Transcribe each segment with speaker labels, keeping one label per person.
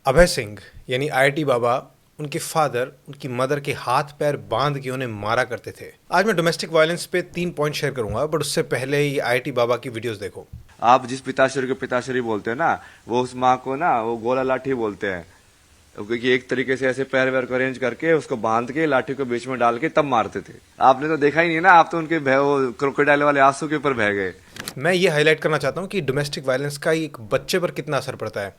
Speaker 1: अभय सिंह यानी आईआईटी बाबा, उनके फादर उनकी मदर के हाथ पैर बांध के उन्हें मारा करते थे। आज मैं डोमेस्टिक वायलेंस पे 3 पॉइंट शेयर करूंगा, बट उससे पहले ये आईआईटी बाबा की वीडियोस देखो।
Speaker 2: आप जिस पिताश्री को पिताश्री बोलते हैं ना, वो उस माँ को ना वो गोला लाठी बोलते हैं, क्योंकि एक तरीके से ऐसे पैर वैर को अरेंज करके उसको बांध के लाठी को बीच में डाल के तब मारते थे। आपने तो देखा ही नहीं ना, आप तो उनके वो क्रोकोडाइल वाले आंसू के ऊपर बह गए।
Speaker 1: मैं ये हाईलाइट करना चाहता हूँ कि डोमेस्टिक वायलेंस का एक बच्चे पर कितना असर पड़ता है।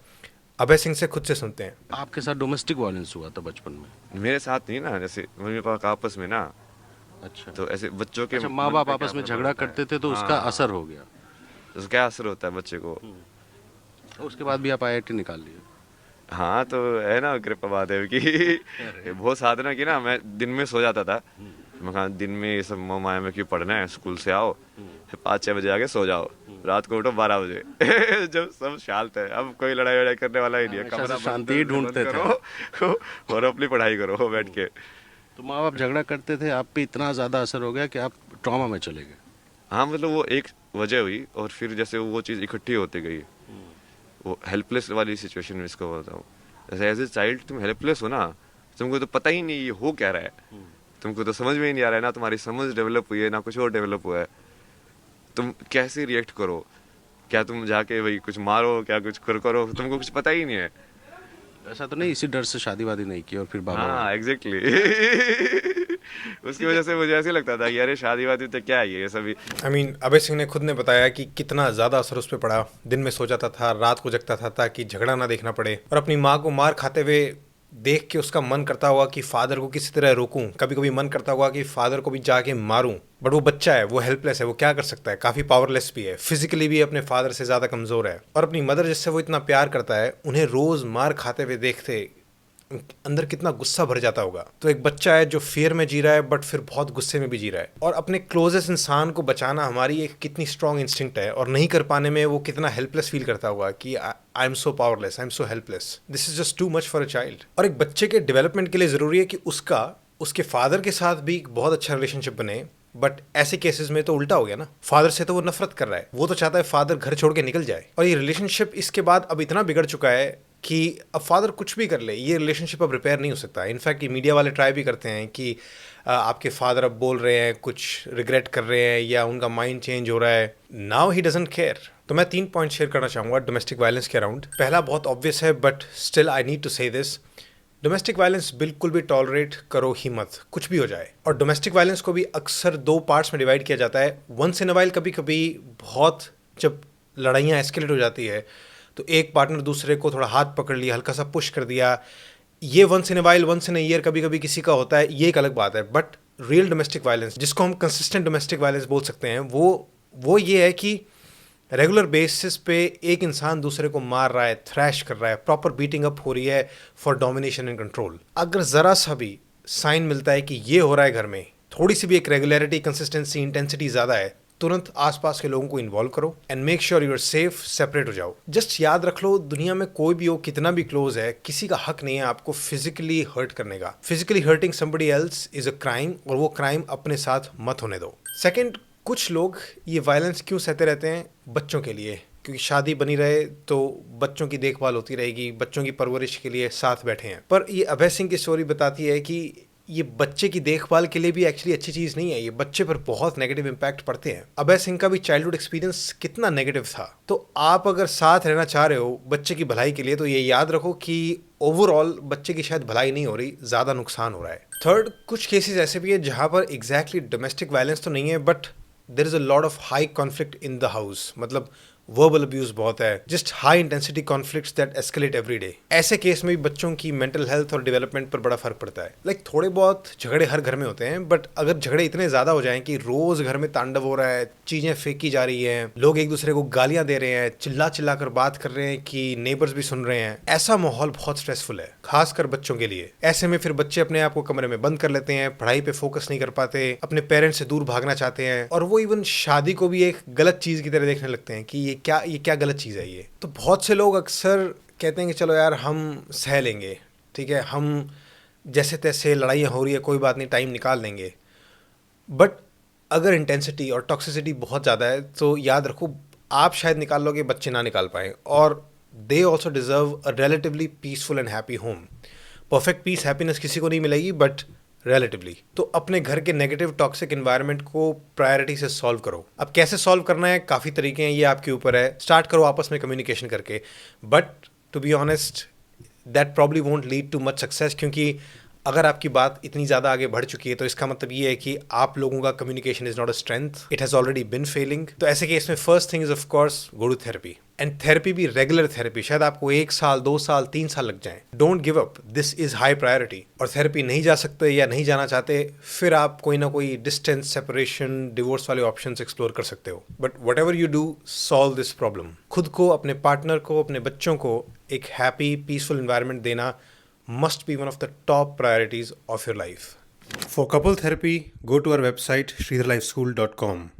Speaker 1: अभय सिंह से खुद से सुनते हैं।
Speaker 3: आपके साथ डोमेस्टिक वायलेंस हुआ था बचपन में?
Speaker 2: मेरे साथ नहीं ना, जैसे मम्मी पापा का आपस में ना,
Speaker 3: अच्छा।
Speaker 2: तो ऐसे बच्चों के
Speaker 3: अच्छा, माँ
Speaker 2: मन
Speaker 3: बाप
Speaker 2: पे क्या
Speaker 3: आपस में
Speaker 2: प्रभाव
Speaker 3: झगड़ा
Speaker 2: होता है।
Speaker 3: करते थे तो उसका
Speaker 2: हाँ,
Speaker 3: असर हो गया।
Speaker 2: तो क्या असर होता है बच्चे को।
Speaker 3: उसके बाद भी आप आईआईटी निकाल लिए।
Speaker 2: हाँ, तो है ना कृपा महादेव की। बहुत साधना की ना, मैं दिन में सो जाता था। मैं कहा दिन में ये सब मोह माया में क्यों पढ़ना है, स्कूल से आओ फिर 5-6 बजे आके सो जाओ, रात को उठो 12 बजे। जब सब शांत है, अब कोई लड़ाई वड़ाई करने वाला ही नहीं है,
Speaker 3: हमेशा
Speaker 2: कमरा
Speaker 3: से शांति ही
Speaker 2: बंद
Speaker 3: ढूंढते थे।
Speaker 2: करो और अपनी पढ़ाई करो बैठ के।
Speaker 3: तो माँ बाप झगड़ा करते थे, आप पे इतना ज़्यादा असर हो गया कि आप ट्रॉमा में चले गए।
Speaker 2: हाँ, मतलब वो एक वजह हुई और फिर जैसे वो चीज़ इकट्ठी होती गई, वो हेल्पलेस वाली सिचुएशन में इसको बोलता हूँ। जैसे एज ए चाइल्ड तुम हेल्पलेस हो ना, तुमको तो पता ही नहीं ये हो क्या रहा है, तुमको तो समझ में ही नहीं आ रहा है ना, तुम्हारी समझ डेवलप हुई है ना कुछ और डेवलप हुआ है। तुम कैसे रिएक्ट करो, क्या तुम जाके वही कुछ मारो, क्या कुछ करो, तुमको कुछ पता ही नहीं है।
Speaker 3: ऐसा तो नहीं इसी डर से शादी वादी नहीं की और फिर बाबा
Speaker 2: हाँ,
Speaker 3: बने?
Speaker 2: एग्जैक्टली। उसकी वजह से मुझे ऐसे लगता था कि अरे शादी वादी तो क्या है ये सभी।
Speaker 1: अभय सिंह ने खुद ने बताया कि कितना ज़्यादा असर उस पर पड़ा। दिन में सो जाता था, रात को जगता था ताकि झगड़ा ना देखना पड़े, और अपनी माँ को मार खाते हुए देख के उसका मन करता हुआ कि फादर को किसी तरह रोकूं। कभी कभी मन करता हुआ कि फादर को भी जाके मारूं, बट वो बच्चा है, वो हेल्पलेस है, वो क्या कर सकता है। काफ़ी पावरलेस भी है, फिजिकली भी अपने फादर से ज़्यादा कमज़ोर है। और अपनी मदर जिससे वो इतना प्यार करता है, उन्हें रोज़ मार खाते हुए देखते अंदर कितना गुस्सा भर जाता होगा। तो एक बच्चा है जो फियर में जी रहा है, बट फिर बहुत गुस्से में भी जी रहा है। और अपने क्लोजेस्ट इंसान को बचाना हमारी एक कितनी स्ट्रॉन्ग इंस्टिंक्ट है, और नहीं कर पाने में वो कितना हेल्पलेस फील करता होगा कि I am so powerless, I am so helpless, this is just too much for a child. और एक बच्चे के डेवलपमेंट के लिए ज़रूरी है कि उसके फादर के साथ भी एक बहुत अच्छा रिलेशनशिप बने। बट ऐसे केसेस में तो उल्टा हो गया ना, फादर से तो वो नफरत कर रहा है, वो तो चाहता है फादर घर छोड़ के निकल जाए। और ये रिलेशनशिप इसके बाद अब इतना बिगड़ चुका है कि अब फादर कुछ भी कर ले, ये रिलेशनशिप अब रिपेयर नहीं हो सकता। इनफैक्ट ये मीडिया वाले ट्राई भी करते हैं कि आपके फादर अब बोल रहे हैं, कुछ रिग्रेट कर रहे हैं, या उनका माइंड चेंज हो रहा है। Now he doesn't care. तो मैं 3 पॉइंट शेयर करना चाहूँगा डोमेस्टिक वायलेंस के अराउंड। पहला बहुत ऑब्वियस है, but still I need to say this. Domestic violence बिल्कुल भी टॉलरेट करो ही मत, कुछ भी हो जाए। और डोमेस्टिक वायलेंस को भी अक्सर 2 पार्ट्स में डिवाइड किया जाता है। वंस इन अ वाइल, कभी कभी बहुत जब लड़ाइयाँ एस्केलेट हो जाती है तो एक पार्टनर दूसरे को थोड़ा हाथ पकड़ लिया, हल्का सा पुश कर दिया, ये once in a while, once in a year कभी कभी किसी का होता है, ये एक अलग बात है। बट रियल डोमेस्टिक वायलेंस, जिसको हम कंसिस्टेंट डोमेस्टिक वायलेंस बोल सकते हैं, वो ये है कि रेगुलर बेसिस पे एक इंसान दूसरे को मार रहा है, थ्रैश कर रहा है, प्रॉपर बीटिंग अप हो रही है फॉर डोमिनेशन एंड कंट्रोल। अगर ज़रा सा भी साइन मिलता है कि ये हो रहा है घर में, थोड़ी सी भी एक रेगुलरिटी, कंसिस्टेंसी, इंटेंसिटी ज़्यादा है, तुरंत आसपास के लोगों को इन्वॉल्व करो and make sure you are safe, separate हो जाओ। जस्ट याद रख लो, दुनिया में कोई भी हो, कितना भी क्लोज है, किसी का हक नहीं है आपको फिजिकली हर्ट करने का। Physically hurting somebody else is a crime, और वो क्राइम अपने साथ मत होने दो। सेकेंड, कुछ लोग ये वायलेंस क्यों सहते रहते हैं? बच्चों के लिए, क्योंकि शादी बनी रहे तो बच्चों की देखभाल होती रहेगी, बच्चों की परवरिश के लिए साथ बैठे हैं। पर ये अभय सिंह की स्टोरी बताती है कि ये बच्चे की देखभाल के लिए भी एक्चुअली अच्छी चीज़ नहीं है, ये बच्चे पर बहुत नेगेटिव इम्पैक्ट पड़ते हैं। अभय सिंह का भी चाइल्डहुड एक्सपीरियंस कितना नेगेटिव था। तो आप अगर साथ रहना चाह रहे हो बच्चे की भलाई के लिए, तो ये याद रखो कि ओवरऑल बच्चे की शायद भलाई नहीं हो रही, ज़्यादा नुकसान हो रहा है। थर्ड, कुछ केसेस ऐसे भी है जहाँ पर एग्जैक्टली डोमेस्टिक वायलेंस तो नहीं है, but there is a lot of high conflict in the house. मतलब वर्बल अब्यूज बहुत है, just high intensity conflicts that escalate every day. ऐसे केस में भी बच्चों की मेंटल हेल्थ और डेवलपमेंट पर बड़ा फर्क पड़ता है। लाइक थोड़े बहुत झगड़े हर घर में होते हैं, बट अगर झगड़े इतने ज़्यादा हो जाएं कि रोज घर में तांडव हो रहा है, चीज़ें फेंकी जा रही हैं, लोग एक दूसरे को गालियां दे रहे हैं, चिल्ला चिल्ला कर बात कर रहे हैं कि नेबर्स भी सुन रहे हैं, ऐसा माहौल बहुत स्ट्रेसफुल है, खासकर बच्चों के लिए। ऐसे में फिर बच्चे अपने आप को कमरे में बंद कर लेते हैं, पढ़ाई पे फोकस नहीं कर पाते, अपने पेरेंट्स से दूर भागना चाहते हैं, और वो इवन शादी को भी एक गलत चीज़ की तरह देखने लगते हैं कि ये क्या गलत चीज़ है ये। तो बहुत से लोग अक्सर कहते हैं कि चलो यार हम सह लेंगे, ठीक है, हम जैसे तैसे लड़ाइयाँ हो रही है, कोई बात नहीं, टाइम निकाल लेंगे। बट अगर इंटेंसिटी और टॉक्सिसिटी बहुत ज़्यादा है तो याद रखो, आप शायद निकाल लोगे, बच्चे ना निकाल पाए। और they also deserve a relatively peaceful and happy home. Perfect peace, happiness किसी को नहीं मिलेगी, but relatively. तो अपने घर के नेगेटिव टॉक्सिक एनवायरनमेंट को प्रायोरिटी से सॉल्व करो. अब कैसे सॉल्व करना है, काफ़ी तरीके हैं, ये आपके ऊपर है. स्टार्ट करो आपस में कम्युनिकेशन करके. But to be honest, that probably won't lead to much success, क्योंकि अगर आपकी बात इतनी ज़्यादा आगे बढ़ चुकी है तो इसका मतलब ये है कि आप लोगों का communication is not a strength, it has already been failing. तो ऐसे केस में first thing is of course go to therapy. And therapy भी रेगुलर थेरेपी, शायद आपको 1 साल 2 साल 3 साल लग जाएं. Don't give up, this is high priority. और थेरेपी नहीं जा सकते या नहीं जाना चाहते, फिर आप कोई ना कोई डिस्टेंस, सेपरेशन, डिवोर्स वाले ऑप्शंस एक्सप्लोर कर सकते हो. But what ever you do, solve this problem. खुद को, अपने पार्टनर को, अपने बच्चों को एक हैप्पी पीसफुल एनवायरनमेंट देना must be one of the top priorities of your life. For couple therapy, go to our website sridharlifeschool.com.